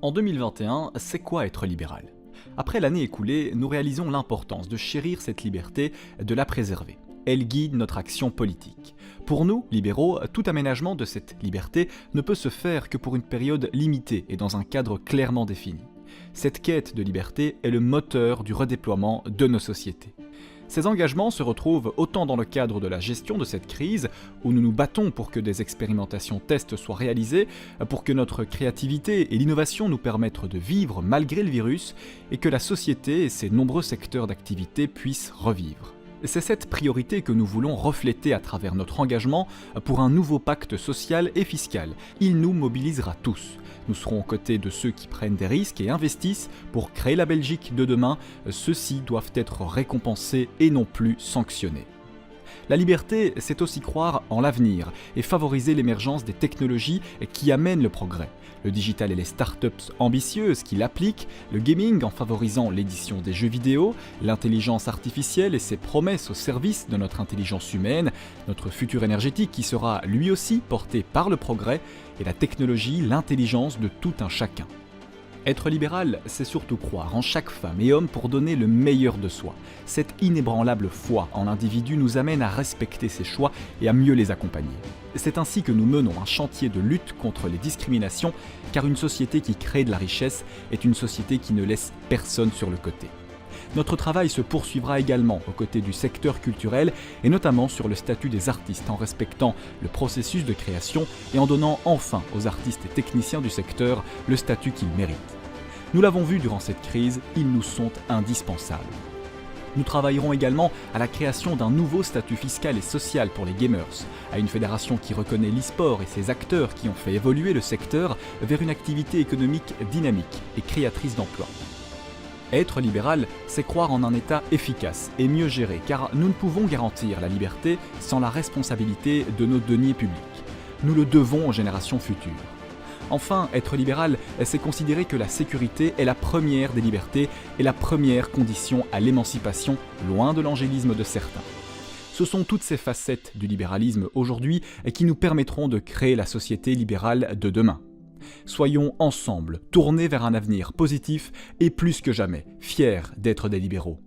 En 2021, c'est quoi être libéral? Après l'année écoulée, nous réalisons l'importance de chérir cette liberté, de la préserver. Elle guide notre action politique. Pour nous, libéraux, tout aménagement de cette liberté ne peut se faire que pour une période limitée et dans un cadre clairement défini. Cette quête de liberté est le moteur du redéploiement de nos sociétés. Ces engagements se retrouvent autant dans le cadre de la gestion de cette crise, où nous nous battons pour que des expérimentations tests soient réalisées, pour que notre créativité et l'innovation nous permettent de vivre malgré le virus, et que la société et ses nombreux secteurs d'activité puissent revivre. C'est cette priorité que nous voulons refléter à travers notre engagement pour un nouveau pacte social et fiscal. Il nous mobilisera tous. Nous serons aux côtés de ceux qui prennent des risques et investissent pour créer la Belgique de demain. Ceux-ci doivent être récompensés et non plus sanctionnés. La liberté, c'est aussi croire en l'avenir et favoriser l'émergence des technologies qui amènent le progrès. Le digital et les startups ambitieuses qui l'appliquent, le gaming en favorisant l'édition des jeux vidéo, l'intelligence artificielle et ses promesses au service de notre intelligence humaine, notre futur énergétique qui sera lui aussi porté par le progrès, et la technologie, l'intelligence de tout un chacun. Être libéral, c'est surtout croire en chaque femme et homme pour donner le meilleur de soi. Cette inébranlable foi en l'individu nous amène à respecter ses choix et à mieux les accompagner. C'est ainsi que nous menons un chantier de lutte contre les discriminations, car une société qui crée de la richesse est une société qui ne laisse personne sur le côté. Notre travail se poursuivra également aux côtés du secteur culturel et notamment sur le statut des artistes en respectant le processus de création et en donnant enfin aux artistes et techniciens du secteur le statut qu'ils méritent. Nous l'avons vu durant cette crise, ils nous sont indispensables. Nous travaillerons également à la création d'un nouveau statut fiscal et social pour les gamers, à une fédération qui reconnaît l'e-sport et ses acteurs qui ont fait évoluer le secteur vers une activité économique dynamique et créatrice d'emplois. Être libéral, c'est croire en un État efficace et mieux géré, car nous ne pouvons garantir la liberté sans la responsabilité de nos deniers publics. Nous le devons aux générations futures. Enfin, être libéral, c'est considérer que la sécurité est la première des libertés et la première condition à l'émancipation, loin de l'angélisme de certains. Ce sont toutes ces facettes du libéralisme aujourd'hui qui nous permettront de créer la société libérale de demain. Soyons ensemble tournés vers un avenir positif et plus que jamais fiers d'être des libéraux.